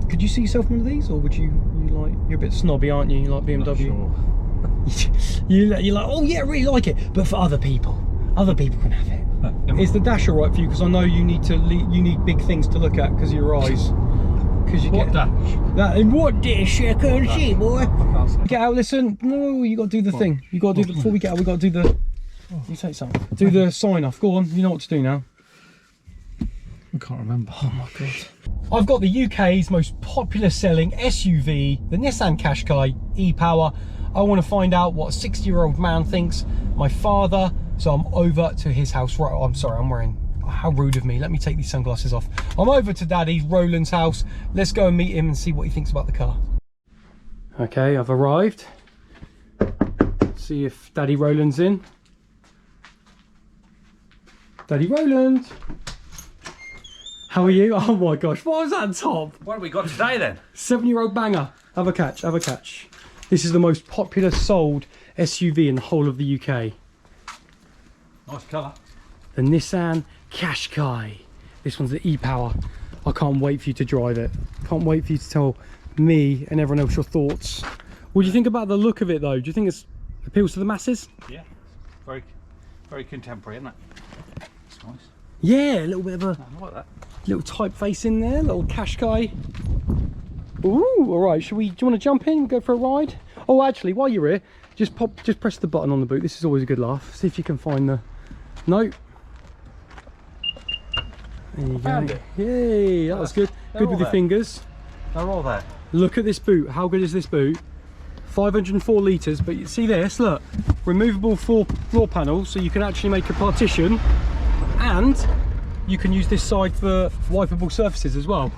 Could you see yourself in one of these, or would you like? You're a bit snobby, aren't you? You like BMW. Sure. you're like, oh yeah, I really like it, but for other people can have it. Is the dash all right for you? Because I know you need big things to look at because of your eyes. Because you get dash? That in what dish? I can't see, boy. Get out. Listen. No, you got to do the thing. You got to do before we get out. We got to do the. You say something. Do the sign off. Go on. You know what to do now. I can't remember. Oh my god. I've got the UK's most popular selling SUV, the Nissan Qashqai e-Power. I want to find out what a 60-year-old man thinks. My father. So I'm over to his house. Right. Oh, I'm sorry. I'm wearing. How rude of me. Let me take these sunglasses off. I'm over to Daddy Roland's house. Let's go and meet him and see what he thinks about the car. Okay, I've arrived. See if Daddy Roland's in. Daddy Roland. How are you? Oh my gosh, what was that top? What have we got today then? 7-year-old banger. Have a catch, have a catch. This is the most popular sold SUV in the whole of the UK. Nice colour. The Nissan Qashqai. This one's the e-Power. I can't wait for you to drive it. Can't wait for you to tell me and everyone else your thoughts. What do you think about the look of it though? Do you think it appeals to the masses? Yeah, very, very contemporary, isn't it? It's nice. Yeah, a little bit of a I like that. little typeface in there, little Qashqai. Ooh, all right. Do you want to jump in and go for a ride? Oh, actually, while you're here, just press the button on the boot. This is always a good laugh. See if you can find the. No. There you go. Yay, that was good. Good with your fingers. They're all there. Look at this boot. How good is this boot? 504 litres, but you see this, look. Removable floor panels, so you can actually make a partition. And you can use this side for wipeable surfaces as well.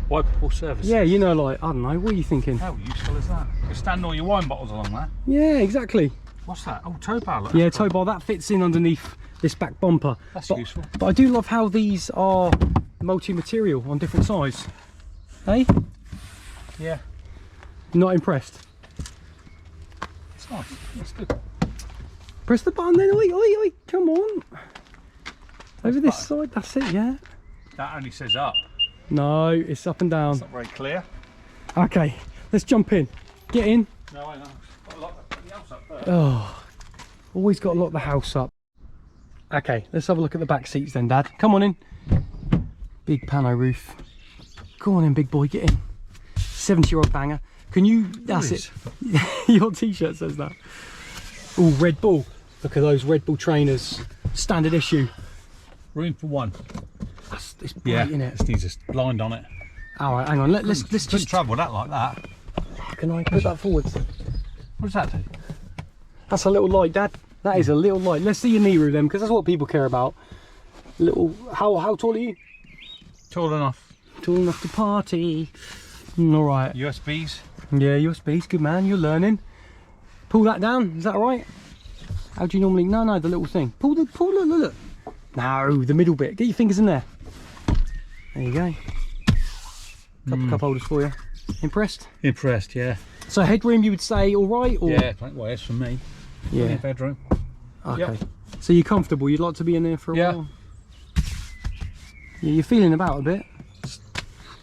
Wipeable surfaces? Yeah, you know, like, I don't know, what are you thinking? How useful is that? You can stand all your wine bottles along there. Yeah, exactly. What's that? Oh, tow bar. Yeah, tow bar, that fits in underneath this back bumper. That's useful. But I do love how these are multi-material on different sides. Hey? Yeah. Not impressed? It's nice. It's good. Press the button then, oi, oi, oi, come on. Over this side, that's it, yeah. That only says up. No, it's up and down. It's not very clear. Okay, let's jump in. Get in. No, I know. Got to lock the house up first. Oh, always got to lock the house up. Okay, let's have a look at the back seats then, Dad. Come on in. Big pano roof. Go on in, big boy, get in. 70-year-old banger. Can you, that's it. Your t-shirt says that. Oh, Red Bull. Look at those Red Bull trainers. Standard issue. Room for one. It's bright, isn't it? It needs a blind on it. All right, hang on. Let's just travel that like that. Can I put that forward? What does that do? That's a little light, Dad. That is a little light. Let's see your knee room then, because that's what people care about. Little. How tall are you? Tall enough. Tall enough to party. All right. USBs. Yeah, USBs. Good man. You're learning. Pull that down. Is that all right? How do you normally? No, the little thing. Pull. Look. No, the middle bit. Get your fingers in there. There you go. Cup holders for you. Impressed? Impressed, yeah. So headroom, you would say all right? Or? Yeah, well, it's for me. Yeah. Bedroom. Okay. Yep. So you're comfortable? You'd like to be in there for a while? Yeah, you're feeling about a bit?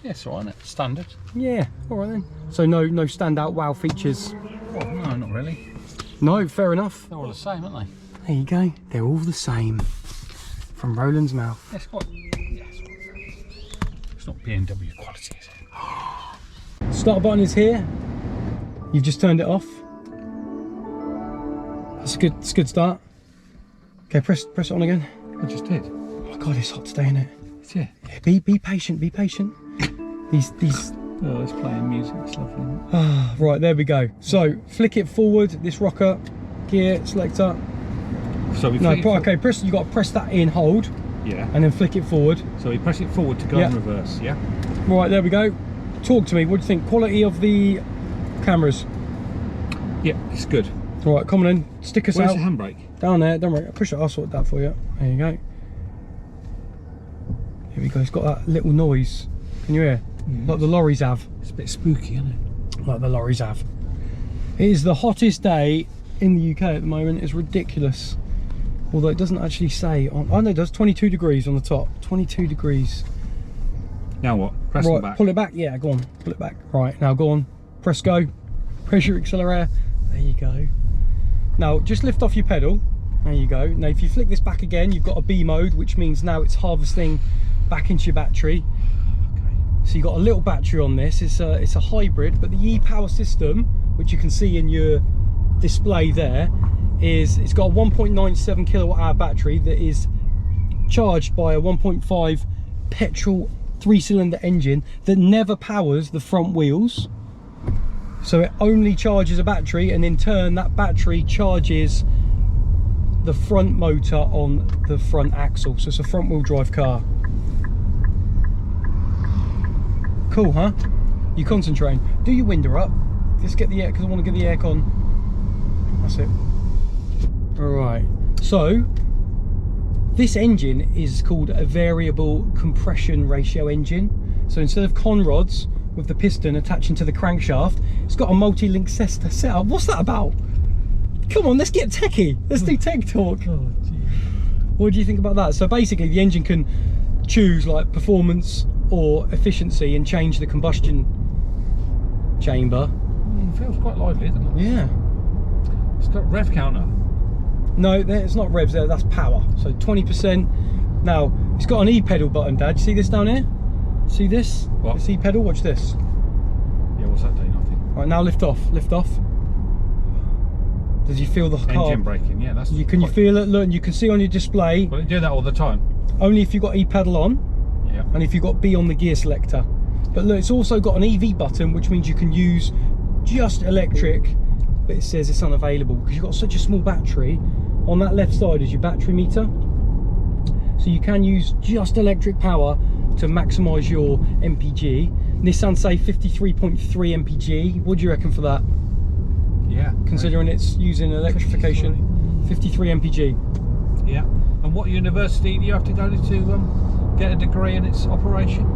Yeah, it's all right, isn't it? Standard. Yeah, all right then. So no standout wow features? Well, no, not really. No, fair enough. They're all the same, aren't they? There you go. They're all the same. From Roland's mouth. It's quite... Yeah, it's not BMW quality, is it? Start button is here. You've just turned it off. That's a good start. Okay, press it on again. I just did. Oh my god, it's hot today, isn't it? Yeah. Yeah, be patient, be patient. These Oh, it's playing music, it's lovely. Ah, right, there we go. So flick it forward, this rocker, gear, selector. So we okay, press, you got to press that in, hold. Yeah. And then flick it forward. So we press it forward to go in reverse, yeah? Right, there we go. Talk to me, what do you think? Quality of the cameras? Yeah, it's good. All right, come on in, stick us Where's out. the handbrake? Down there, don't worry, push it, I'll sort that for you. There you go. Here we go, it's got that little noise. Can you hear? Like the lorries have. It's a bit spooky, isn't it? Like the lorries have. It is the hottest day in the UK at the moment. It's ridiculous. Although it doesn't actually say on. Oh no, it does. 22 degrees on the top. 22 degrees. Now what? Press right, it back. pull it back. Yeah, go on, pull it back. Right, now go on, press go. Press your accelerator. There you go. Now just lift off your pedal. There you go. Now if you flick this back again, you've got a B mode, which means now it's harvesting back into your battery. Okay. So you've got a little battery on this. It's a hybrid, but the e-power system, which you can see in your display there, it's got a 1.97 kilowatt hour battery that is charged by a 1.5 petrol 3-cylinder engine that never powers the front wheels. So it only charges a battery, and in turn that battery charges the front motor on the front axle. So it's a front wheel drive car. Cool, huh? You concentrating. Do your window up. Just get the air, because I want to get the aircon. That's it. Alright, so this engine is called a variable compression ratio engine. So instead of con rods with the piston attaching to the crankshaft, it's got a multi-link setup. What's that about? Come on, let's get techie. Let's do tech talk. Oh, what do you think about that? So basically the engine can choose like performance or efficiency and change the combustion chamber. It feels quite lively, doesn't it? Yeah. It's got rev counter. No, it's not revs there, that's power. So 20%. Now, it's got an E-pedal button, Dad. You see this down here? See this? What? This E-pedal, watch this. Yeah, what's that doing? Nothing. Right, now lift off, lift off. Does you feel the car? Engine braking, yeah, that's... Can you feel it? Look, you can see on your display. Well, it do that all the time. Only if you've got E-pedal on. Yeah. And if you've got B on the gear selector. But look, it's also got an EV button, which means you can use just electric, but it says it's unavailable because you've got such a small battery. On that left side is your battery meter, so you can use just electric power to maximise your MPG. Nissan say 53.3 MPG. What do you reckon for that? Yeah. Considering it's using electrification, 53 MPG. Yeah. And what university do you have to go to get a degree in its operation?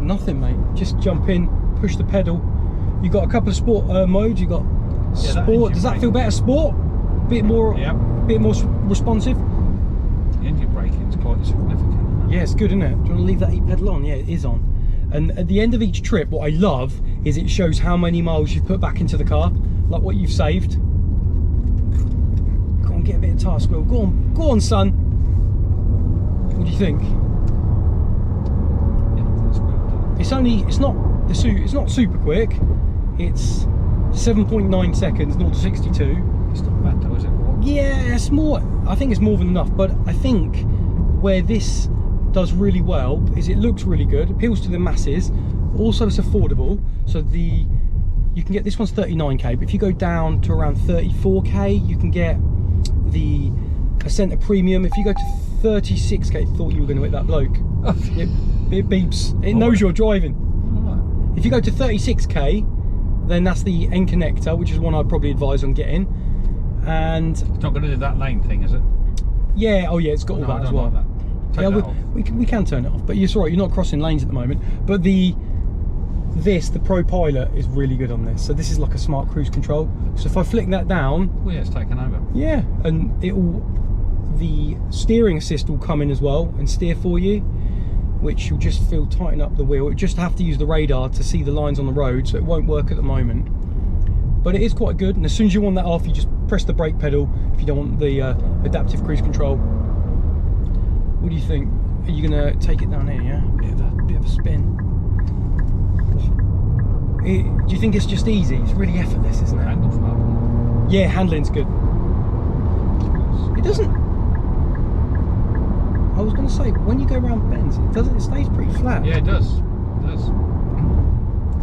Nothing, mate. Just jump in, push the pedal. You've got a couple of sport modes. You've got sport. Does that feel better? Sport? Bit more. Yeah. Bit more responsive. The engine braking is quite significant. Yeah, it's good, isn't it? Do you want to leave that E-pedal on? Yeah, it is on. And at the end of each trip, what I love is it shows how many miles you've put back into the car, like what you've saved. Go on, get a bit of task wheel. Go on, son. What do you think? Yeah, that's good. It's not super quick. It's 7.9 seconds, 0 to 62. It's not bad though, is it? Yeah, it's more. I think it's more than enough. But I think where this does really well is it looks really good, appeals to the masses. Also, it's affordable. So you can get this one's 39k, but if you go down to around 34k, you can get the Ascenta Premium. If you go to 36k, thought you were going to hit that bloke. It beeps. It knows you're driving. Right. If you go to 36k, then that's the N connector, which is one I'd probably advise on getting. And it's not going to do that lane thing, is it? Yeah, oh yeah, it's got all that as well. Like that. Take that off. We can turn it off, but you're right, you're not crossing lanes at the moment. But the Pro Pilot is really good on this. So this is like a smart cruise control. So if I flick that down, well, yeah, it's taken over. Yeah, and the steering assist will come in as well and steer for you, which you'll just feel tighten up the wheel. You just have to use the radar to see the lines on the road, so it won't work at the moment. But it is quite good, and as soon as you want that off, you just press the brake pedal if you don't want the adaptive cruise control. What do you think? Are you going to take it down here, yeah? Bit of a spin. Do you think it's just easy? It's really effortless, isn't it? Handle's well. Yeah, handling's good. It doesn't... I was going to say, when you go around bends, it stays pretty flat. Yeah, it does. It does.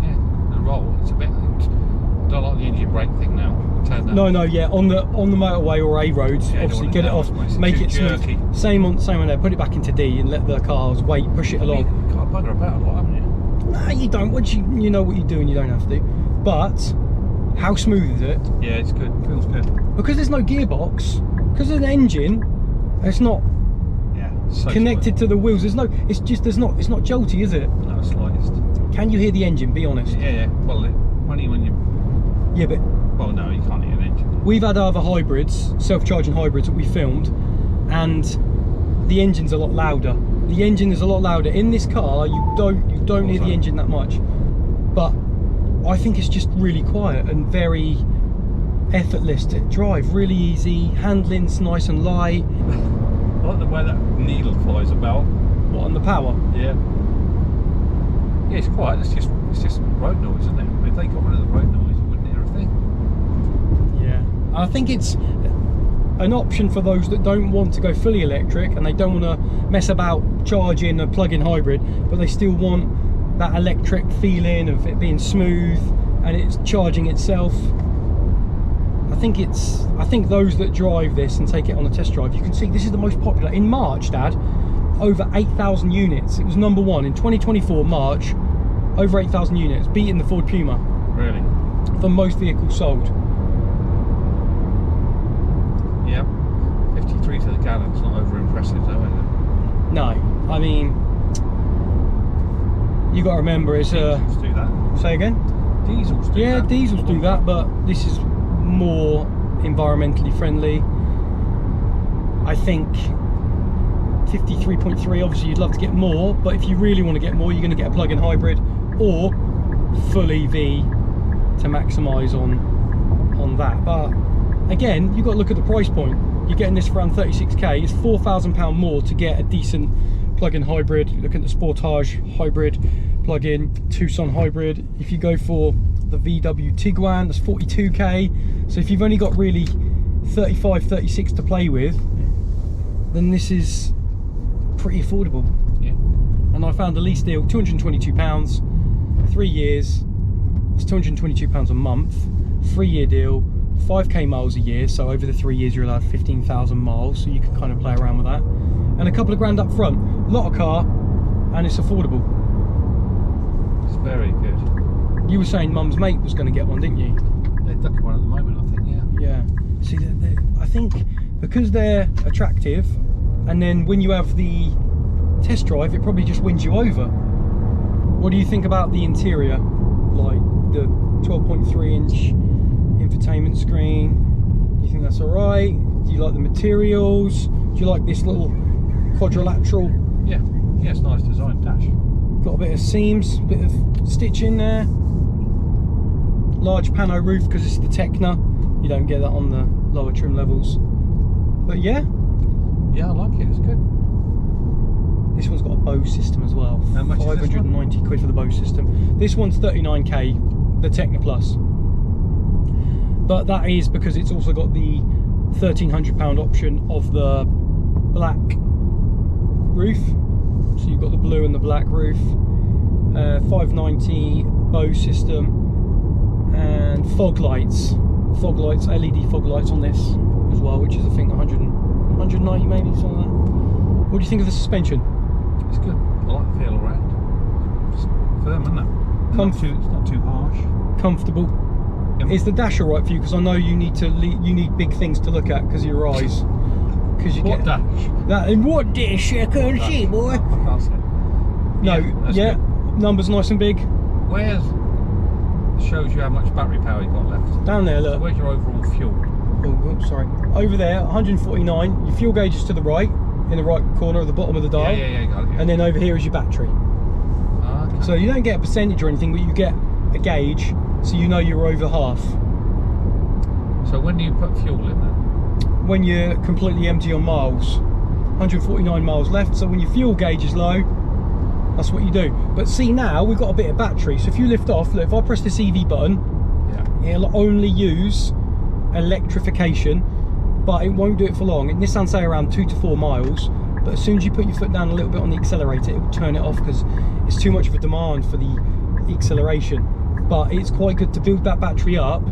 Yeah, the roll, it's a bit... I don't like the engine brake thing now. No, yeah, on the motorway or A roads, yeah, obviously get it off, make it smooth. Same on there. Put it back into D and let the cars push it along. You can't bugger about a lot, haven't you? Nah, you don't. Once you know what you're doing, you don't have to. But how smooth is it? Yeah, it's good. It feels good. Because there's no gearbox, because there's an engine, it's not so connected to the wheels. It's not jolty, is it? No, slightest. Can you hear the engine? Be honest. Yeah. Well, when you. Yeah, but. Well, no, you can't hear an engine. We've had other hybrids, self-charging hybrids that we filmed, and the engine's a lot louder. The engine is a lot louder. In this car, you don't hear the engine that much. But I think it's just really quiet and very effortless to drive. Really easy. Handling's nice and light. I like the way that needle flies about. What, on the power? Yeah. Yeah, it's quiet. It's just road noise, isn't it? If they got rid of the road noise, you wouldn't hear a thing. Yeah. I think it's an option for those that don't want to go fully electric and they don't want to mess about charging a plug-in hybrid, but they still want that electric feeling of it being smooth and it's charging itself. I think those that drive this and take it on a test drive, you can see this is the most popular. In March, Dad, over 8,000 units. It was number one in 2024 March, over 8,000 units, beating the Ford Puma. Really? For most vehicles sold. Yep. 53 to the gallon's not over impressive though, is it? No, I mean, you got to remember it's Diesels do that. Say again? Diesels do that. Yeah, diesels do that, but this is more environmentally friendly. I think 53.3, obviously you'd love to get more, but if you really want to get more, you're going to get a plug-in hybrid or full EV to maximise on that. But again, you've got to look at the price point. You're getting this for around 36k. It's £4,000 more to get a decent plug-in hybrid. You're looking at the Sportage hybrid, plug-in, Tucson hybrid. If you go for the VW Tiguan, that's 42k. So if you've only got really 35, 36 to play with, then this is pretty affordable. Yeah. And I found the lease deal, £222, 3 years, it's £222 a month, 3-year deal, 5k miles a year, so over the 3 years you're allowed 15,000 miles, so you can kind of play around with that. And a couple of grand up front, a lot of car, and it's affordable. It's very good. You were saying Mum's mate was going to get one, didn't you? They're ducking one at the moment, I think, yeah. Yeah. See, I think because they're attractive, and then when you have the test drive, it probably just wins you over. What do you think about the interior? Like the 12.3 inch infotainment screen? Do you think that's all right? Do you like the materials? Do you like this little quadrilateral? Yeah, yeah, it's nice design dash. Got a bit of seams, bit of stitching there. Large pano roof because it's the Tecna. You don't get that on the lower trim levels. But yeah. Yeah, I like it, it's good. This one's got a Bose system as well. How much is this one? 590 quid for the Bose system. This one's 39k, the Tecna Plus. But that is because it's also got the £1,300 option of the black roof. So you've got the blue and the black roof. 590 Bose system. And fog lights, LED fog lights on this as well, which is I think 190 maybe, something like that. What do you think of the suspension? It's good. I like the feel around. It's firm, isn't it? It's not too harsh. Comfortable. Yep. Is the dash alright for you? Because I know you need big things to look at because of your eyes. Because you What get dash? that. And what dash? I can't see, boy. I can't see. No, Yeah, numbers nice and big. Where's shows you how much battery power you got left? Down there, look. So where's your overall fuel? Oh, sorry. Over there, 149. Your fuel gauge is to the right, in the right corner of the bottom of the dial. Yeah, got it. Yeah. And then over here is your battery. Okay. So you don't get a percentage or anything, but you get a gauge, so you know you're over half. So when do you put fuel in then? When you're completely empty on miles. 149 miles left, so when your fuel gauge is low, that's what you do. But see, now we've got a bit of battery, so if you lift off, look, if I press this EV button, Yeah. it'll only use electrification, but it won't do it for long. Nissan say around 2 to 4 miles, but as soon as you put your foot down a little bit on the accelerator, it will turn it off because it's too much of a demand for the acceleration. But it's quite good to build that battery up,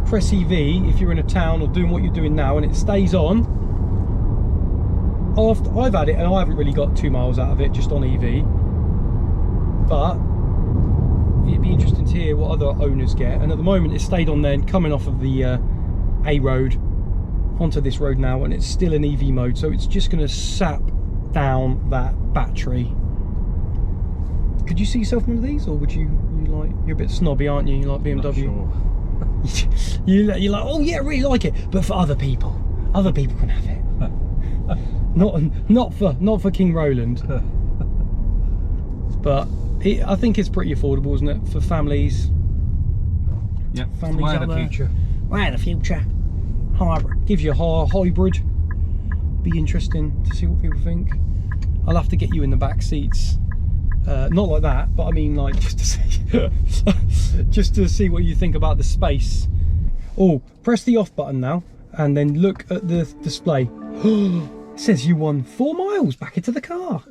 press EV if you're in a town or doing what you're doing now, and it stays on. I've had it and I haven't really got 2 miles out of it just on EV, but it'd be interesting to hear what other owners get. And at the moment it's stayed on there and coming off of the A road onto this road now, and it's still in EV mode, so it's just going to sap down that battery. Could you see yourself in one of these, or would you like, you're a bit snobby, aren't you? You like BMW? Not sure. You're like, oh yeah, I really like it, but for other people can have it. not for King Roland. but I think it's pretty affordable, isn't it, for families? Yeah, Families way out of the there. future. Way of the future. Hybrid. Gives you a hybrid. Be interesting to see what people think. I'll have to get you in the back seats. Not like that, but I mean like just to see, just to see what you think about the space. Oh, press the off button now, and then look at the display. It says you won 4 miles back into the car.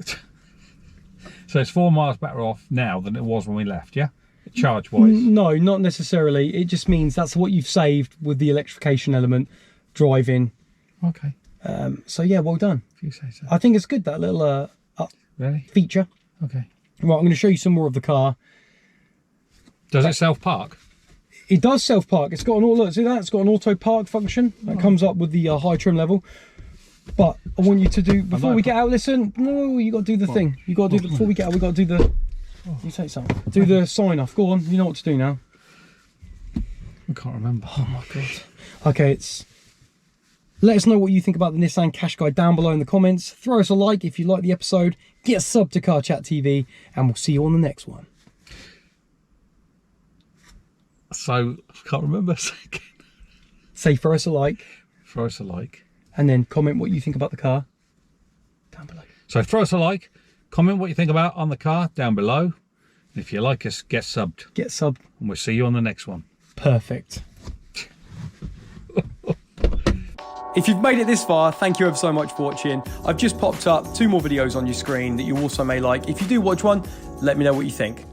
So it's 4 miles better off now than it was when we left, yeah? Charge wise? No, not necessarily. It just means that's what you've saved with the electrification element, driving. Okay. So yeah, well done. If you say so. I think it's good, that little Really? feature. Okay. Right, I'm going to show you some more of the car. Does it self-park? It does self-park. It's got an look, see that? It's got an auto park function that comes up with the high trim level. But I want you to do, before we get out, listen, no, you got to do the thing. You got to do, before we get out, we got to do the, you say something. Do the sign off. Go on, you know what to do now. I can't remember. Oh my God. Okay, let us know what you think about the Nissan Qashqai down below in the comments. Throw us a like if you like the episode. Get a sub to Car Chat TV, and we'll see you on the next one. So, I can't remember. Say throw us a like. Throw us a like. And then comment what you think about the car down below. So throw us a like, comment what you think about on the car down below. And if you like us, get subbed. Get subbed. And we'll see you on the next one. Perfect. If you've made it this far, thank you ever so much for watching. I've just popped up 2 more videos on your screen that you also may like. If you do watch one, let me know what you think.